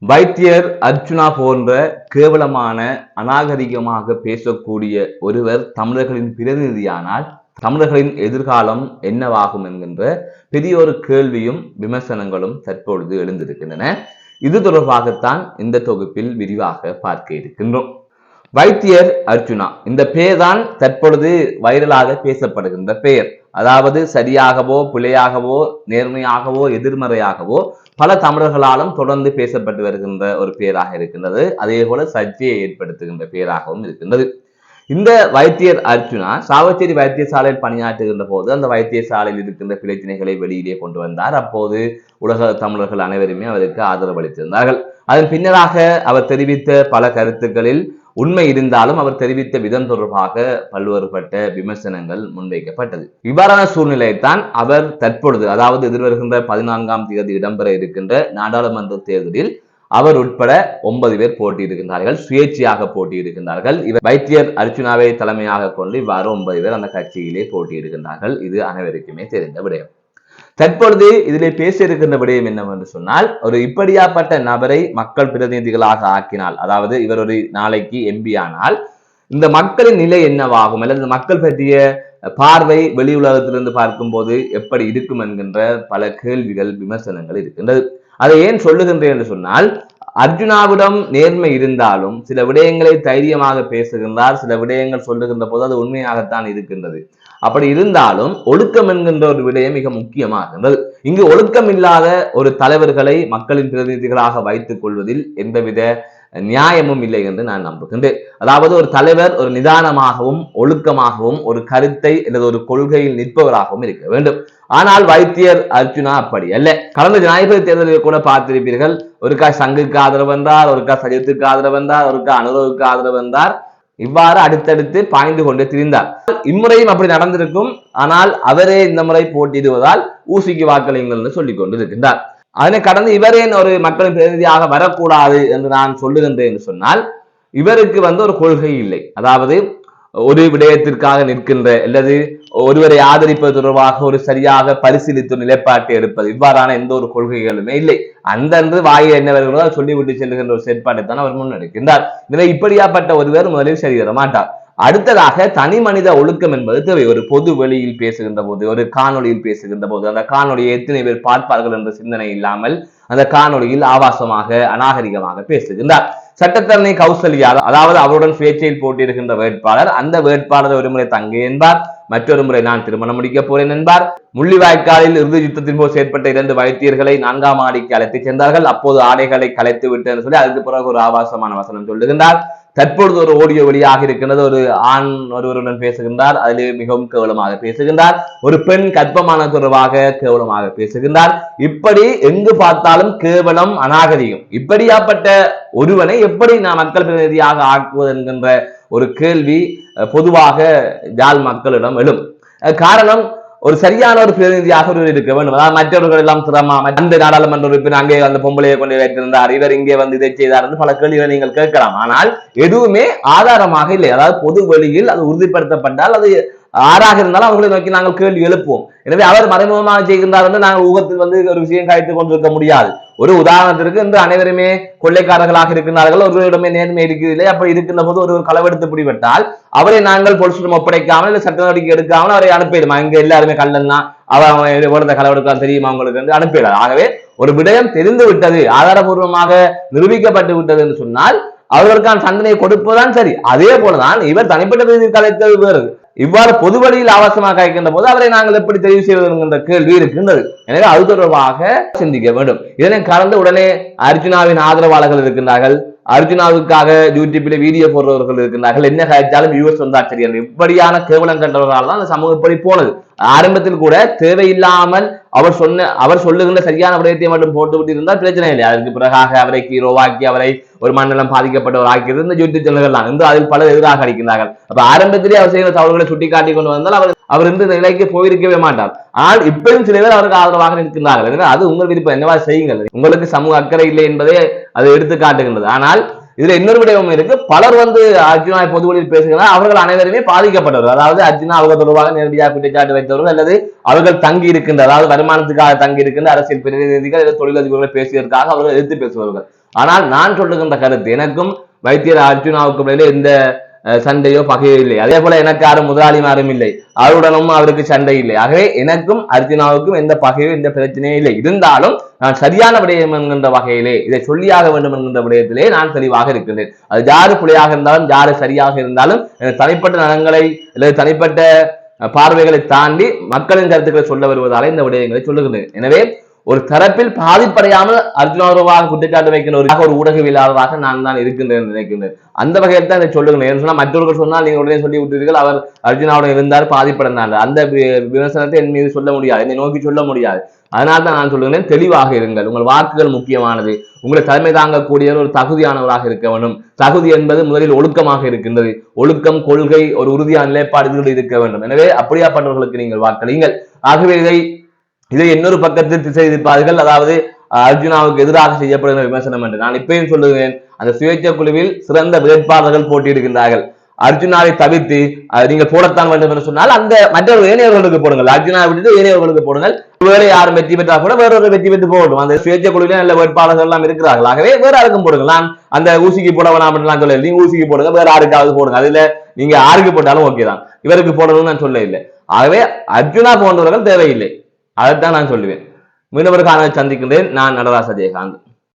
வைத்தியர் அர்ச்சுனா போன்ற கேவலமான அநாகரிகமாக பேசக்கூடிய ஒருவர் தமிழர்களின் பிரதிநிதியானால் தமிழர்களின் எதிர்காலம் என்னவாகும் என்கின்ற பெரிய ஒரு கேள்வியும் விமர்சனங்களும் தற்பொழுது எழுந்திருக்கின்றன. இது தொடர்பாகத்தான் இந்த தொகுப்பில் விரிவாக பார்க்க இருக்கின்றோம். வைத்தியர் அர்ச்சுனா இந்த பெயர் தான் தற்பொழுது வைரலாக பேசப்படுகின்ற பெயர். அதாவது சரியாகவோ பிழையாகவோ நேர்மையாகவோ எதிர்மறையாகவோ பல தமிழர்களாலும் தொடர்ந்து பேசப்பட்டு வருகின்ற ஒரு பெயராக இருக்கின்றது. அதே போல சர்ச்சையை ஏற்படுத்துகின்ற பெயராகவும் இருக்கின்றது. இந்த வைத்தியர் அர்ச்சுனா சாவச்சேரி வைத்தியசாலையில் பணியாற்றுகின்ற போது அந்த வைத்தியசாலையில் இருக்கின்ற பிரச்சனைகளை வெளியிலே கொண்டு வந்தார். அப்போது உலக தமிழர்கள் அனைவருமே அவருக்கு ஆதரவு அளித்திருந்தார்கள். அதன் பின்னராக அவர் தெரிவித்த பல கருத்துக்களில் உண்மை இருந்தாலும் அவர் தெரிவித்த விதம் தொடர்பாக பல்வேறுபட்ட விமர்சனங்கள் முன்வைக்கப்பட்டது. இவ்வாறான சூழ்நிலையைத்தான் அவர் தற்பொழுது, அதாவது எதிர்வருகின்ற 14ஆம் தேதி இடம்பெற இருக்கின்ற நாடாளுமன்ற தேர்தலில் அவர் உட்பட 9 பேர் போட்டியிடுகின்றார்கள். சுயேட்சையாக போட்டியிடுகின்றார்கள். இவர் வைத்தியர் அர்ச்சுனாவை தலைமையாக கொண்டு இவ்வாறு 9 பேர் அந்த கட்சியிலே போட்டியிடுகின்றார்கள். இது அனைவருக்குமே தெரிந்த விடயம். தற்பொழுது இதிலே பேச இருக்கின்ற விடயம் என்னவென்று சொன்னால், ஒரு இப்படியாப்பட்ட நபரை மக்கள் பிரதிநிதிகளாக ஆக்கினால், அதாவது இவர் ஒரு நாளைக்கு எம்பி ஆனால் இந்த மக்களின் நிலை என்னவாகும், அல்லது மக்கள் பற்றிய பார்வை வெளி உலகத்திலிருந்து பார்க்கும் போது எப்படி இருக்கும் என்கின்ற பல கேள்விகள் விமர்சனங்கள் இருக்கின்றது. அதை ஏன் சொல்லுகின்றேன் என்று சொன்னால், அர்ஜுனாவிடம் நேர்மை இருந்தாலும் சில விடயங்களை தைரியமாக பேசுகின்றார். சில விடயங்கள் சொல்லுகின்ற போது அது உண்மையாகத்தான் இருக்கின்றது. அப்படி இருந்தாலும் ஒழுக்கம் என்கின்ற ஒரு விடயம் மிக முக்கியமாகின்றது. இங்கு ஒழுக்கம் இல்லாத ஒரு தலைவர்களை மக்களின் பிரதிநிதிகளாக வைத்துக் கொள்வதில் எந்தவித நியாயமும் இல்லை என்று நான் நம்புகின்றேன். அதாவது ஒரு தலைவர் ஒரு நிதானமாகவும் ஒழுக்கமாகவும் ஒரு கருத்தை அல்லது ஒரு கொள்கையில் நிற்பவராகவும் இருக்க வேண்டும். ஆனால் வைத்தியர் அர்ச்சுனா அப்படி அல்ல. கடந்த ஜனாதிபதி தேர்தலில் கூட பார்த்திருப்பீர்கள், ஒருக்கா சங்குக்கு ஆதரவு வந்தார், ஒருக்கா சஜித்துக்கு ஆதரவு வந்தார், ஒருக்கா அனுரவுக்கு ஆதரவு வந்தார். இவ்வாறு அடுத்தடுத்து பாய்ந்து கொண்டு திரிந்தார். இம்முறையும் அப்படி நடந்திருக்கும். ஆனால் அவரே இந்த முறை போட்டியிடுவதால் ஊசிக்கு வாக்களியுங்கள் என்று சொல்லிக் கொண்டிருக்கின்றார். அதனை கடந்து இவரே ஒரு மக்களின் பிரதிநிதியாக வரக்கூடாது என்று நான் சொல்லுகின்றேன் என்று சொன்னால், இவருக்கு ஒரு கொள்கை இல்லை. அதாவது ஒரு விடயத்திற்காக நிற்கின்ற அல்லது ஒருவரை ஆதரிப்பது தொடர்பாக ஒரு சரியாக பரிசீலித்து நிலைப்பாட்டை எடுப்பது, இவ்வாறான எந்த ஒரு கொள்கைகளுமே இல்லை. அந்தன்று வாயில் என்ன வருகிறதோ சொல்லிவிட்டு செல்லுகின்ற ஒரு செயற்பாட்டை தான் அவர் முன்னெடுக்கின்றார். எனவே இப்படியாப்பட்ட ஒருவர் முதலில் சரி வர மாட்டார். அடுத்ததாக தனி மனித ஒழுக்கம் என்பது தேவை. ஒரு பொது வெளியில் பேசுகின்ற போது, ஒரு காணொலியில் பேசுகின்ற போது, அந்த காணொலியை எத்தனை பேர் பார்ப்பார்கள் என்ற சிந்தனை இல்லாமல் அந்த காணொலியில் ஆபாசமாக அநாகரிகமாக பேசுகின்றார். சட்டத்தரணி கௌசல்யா, அதாவது அவருடன் சுயேட்சையில் போட்டியிடுகின்ற வேட்பாளர், அந்த வேட்பாளர் ஒரு முறை தங்க என்பார், மற்றொரு முறை நான் திருமணம் முடிக்க போறேன் என்பார். முள்ளிவாய்க்காலில் இறுதி யுத்தத்தின் போது செயற்பட்ட 2 வைத்தியர்களை 4ஆம் மாடிக்கு அழைத்து சென்றார்கள். அப்போது ஆடைகளை கலைத்து விட்டு சொல்லி அதுக்கு பிறகு ஒரு ஆபாசமான வசனம் சொல்லுகின்றார். தற்பொழுது ஒரு ஆடியோ வெளியாக இருக்கின்றது. ஒரு ஆண் ஒருவருடன் பேசுகின்றார், அதிலே மிகவும் கேவலமாக பேசுகின்றார். ஒரு பெண் கர்ப்பமான தொடர்பாக கேவலமாக பேசுகின்றார். இப்படி எங்கு பார்த்தாலும் கேவலம், அநாகரிகம். இப்படியாப்பட்ட ஒருவனை எப்படி நான் மக்கள் பிரதிநிதியாக ஆக்குவது என்கின்ற ஒரு கேள்வி பொதுவாக யாழ் மக்களிடம் எழும். காரணம், ஒரு சரியான ஒரு பிரதிநிதியாக ஒருவர் இருக்க வேண்டும். அதாவது மற்றவர்கள் எல்லாம் திறமா, அந்த நாடாளுமன்ற உறுப்பினர் அங்கே அந்த பொம்பளையை கொண்டு வைத்திருந்தார், இவர் இங்கே இதை செய்தார் என்று பல கேள்விகளை நீங்கள் கேட்கலாம். ஆனால் எதுவுமே ஆதாரமாக இல்லை. அதாவது பொது வெளியில் அது உறுதிப்படுத்தப்பட்டால் அது ஆறாக இருந்தாலும் அவர்களை நோக்கி நாங்கள் கேள்வி எழுப்புவோம். எனவே அவர் மறைமுகமாக செய்கின்றார் என்று நாங்கள் ஊகத்தில் ஒரு விஷயம் காய்த்துக் கொண்டிருக்க முடியாது. ஒரு உதாரணத்திற்கு இன்று அனைவருமே கொள்ளைக்காரர்களாக இருக்கிறார்கள், ஒருவரிடமே நேர்மை இருக்கிறதில்லை. அப்படி இருக்கின்ற போது ஒரு களவெடுத்து பிடிபட்டால் அவரை நாங்கள் பொலிசிடம் ஒப்படைக்காமல் இல்லை சட்ட நடவடிக்கை எடுக்காமல் அவரை அனுப்பிடுமா. இங்க எல்லாருமே கள்ளன்னா அவன் களவெடுக்கலாம் தெரியுமா உங்களுக்கு என்று அனுப்பிடாது. ஆகவே ஒரு விடயம் தெரிந்து விட்டது, ஆதாரபூர்வமாக நிரூபிக்கப்பட்டு விட்டது என்று சொன்னால் அவர்களுக்கான தண்டனையை கொடுப்பதுதான் சரி. அதே போலதான் இவர் தனிப்பட்ட ரீதியில் கலைத்தது வேறு. இவ்வாறு பொது வழியில் ஆபாசமாக கலைக்கின்ற போது அவரை நாங்கள் எப்படி தெரிவு செய்வது என்கின்ற கேள்வி இருக்கின்றது. எனவே அது தொடர்பாக சிந்திக்க வேண்டும். இதனை கடந்து உடனே அர்ஜுனாவின் ஆதரவாளர்கள் இருக்கின்றார்கள், அர்ஜுனாவுக்காக யூடியூபில் வீடியோ போடுறவர்கள் இருக்கின்றார்கள். என்ன கழிச்சாலும் யூஎஸ் வந்தால் சரி என்று இப்படியான கேவலம் கண்டவர்களால் தான் அந்த சமூகம் இப்படி போனது. ஆரம்பத்தில் கூட தேவையில்லாமல் அவர் சொல்லுகின்ற சரியான விடயத்தை மட்டும் போட்டு விட்டு இருந்தால் பிரச்சனை இல்லை. அதற்கு பிறகாக அவரை ஹீரோவாக்கி அவரை ஒரு மண்டலம் பாதிக்கப்பட்டவர் ஆக்கியது இந்த யூடியூப் சேனல்கள் தான். இன்று அதில் பலர் எதிராக அடிக்கின்றார்கள். அப்ப ஆரம்பத்திலே அவர் செய்கிற தவறுகளை சுட்டி காட்டி கொண்டு வந்தால் அவர் இந்த நிலைக்கு போயிருக்கவே மாட்டார். ஆனால் இப்பயும் சில பேர் அவருக்கு ஆதரவாக நிற்கின்றார்கள். எனவே அது உங்கள் விருப்பம், என்னவா செய்யுங்கள். உங்களுக்கு சமூக அக்கறை இல்லை என்பதை அது எடுத்து காட்டுகின்றது. ஆனால் இதுல இன்னொரு விடயம் இருக்கு. பலர் அர்ஜுனா பொது வழியில் பேசுகிறார், அவர்கள் அனைவருமே பாதிக்கப்பட்டவர்கள். அதாவது அர்ஜுனா அவங்க தொடர்பாக நேரடியாக குற்றச்சாட்டு வைத்தவர்கள் அல்லது அவர்கள் தங்கி இருக்கின்ற, அதாவது வருமானத்துக்காக தங்கி இருக்கின்ற அரசியல் பிரதிநிதிகள் தொழிலதிபர்களை பேசியதற்காக அவர்கள் எதிர்த்து பேசுவார்கள். ஆனால் நான் சொல்லுகின்ற கருத்து, எனக்கும் வைத்தியர் அர்ஜுனாவுக்கும் இடையில எந்த சண்டையோ பகையோ இல்லை. அதே போல எனக்கு யாரும் முதலாளிமாரும் இல்லை, அவருடனும் அவருக்கு சண்டை இல்லை. ஆகவே எனக்கும் அர்ஜுனாவுக்கும் எந்த பகையோ எந்த பிரச்சனையும் இல்லை. இருந்தாலும் நான் சரியான விடயம் என்கின்ற வகையிலே இதை சொல்லியாக வேண்டும் என்கின்ற விடயத்திலே நான் தெளிவாக இருக்கின்றேன். அது யாரு பிழையாக இருந்தாலும் யாரு சரியாக இருந்தாலும் தனிப்பட்ட நலன்களை அல்லது தனிப்பட்ட பார்வைகளை தாண்டி மக்களின் கருத்துக்களை சொல்ல வருவதாலே இந்த விடயங்களை சொல்லுகின்றேன். எனவே ஒரு தரப்பில் பாதிப்படையாமல் அர்ஜுனாவாக குற்றச்சாட்டு வைக்கின்ற ஒரு ஊடகவியலாளராக நான் தான் இருக்கின்றேன் நினைக்கின்றேன். அந்த வகையில் தான் இதை சொல்லுகிறேன். சொன்னா மற்றவர்கள் சொன்னால் நீங்க உடனே சொல்லி விட்டீர்கள் அவர் அர்ஜுனாவுடன் இருந்தார் பாதிப்படைந்தார். அந்த விமர்சனத்தை என் மீது சொல்ல முடியாது, என்னை நோக்கி சொல்ல முடியாது. அதனால தான் நான் சொல்லுகிறேன், தெளிவாக இருங்கள். உங்கள் வாக்குகள் முக்கியமானது. உங்களை தலைமை தாங்கக்கூடிய ஒரு தகுதியானவராக இருக்க வேண்டும். தகுதி என்பது முதலில் ஒழுக்கமாக இருக்கின்றது. ஒழுக்கம், கொள்கை, ஒரு உறுதியான நிலைப்பாடுகள் இருக்க வேண்டும். எனவே அப்படியாப்பட்டவர்களுக்கு நீங்கள் வாக்களியுங்கள். ஆகவே இதை இன்னொரு பக்கத்தில் திசை திருப்பார்கள், அதாவது அர்ஜுனாவுக்கு எதிராக செய்யப்படுகிற விமர்சனம் என்று நான் இப்பயும் சொல்லுகிறேன். அந்த சுயேட்சை குழுவில் சிறந்த வேட்பாளர்கள் போட்டியிடுகின்றார்கள். அர்ஜுனாவை தவிர்த்து நீங்கள் போடத்தான் வேண்டும் என்று சொன்னால் அந்த மற்றவர்கள் ஏனையவர்களுக்கு போடுங்கள். அர்ஜுனாவை விட்டு ஏனையவர்களுக்கு போடுங்கள். ஒருவேளை யாரும் வெற்றி பெற்றால் கூட வேறொரு வெற்றி பெற்று போகட்டும். அந்த சுயேட்சை குழுவிலே நல்ல வேட்பாளர்கள் எல்லாம் இருக்கிறார்கள். ஆகவே வேற யாருக்கும் போடுங்கள். நான் அந்த ஊசிக்கு போட வேணாம் எல்லாம் சொல்ல, நீங்க ஊசிக்கு போடுங்க, வேற யாருக்காவது போடுங்க. அதுல நீங்க யாருக்கு போட்டாலும் ஓகே தான், இவருக்கு போடணும்னு நான் சொல்ல இல்லை. ஆகவே அர்ஜுனா போன்றவர்கள் தேவையில்லை. அதைத்தான் நான் சொல்லுவேன். மீனவருக்கான சந்திக்கின்றேன். நான் நடராச ஜெயகாந்த்.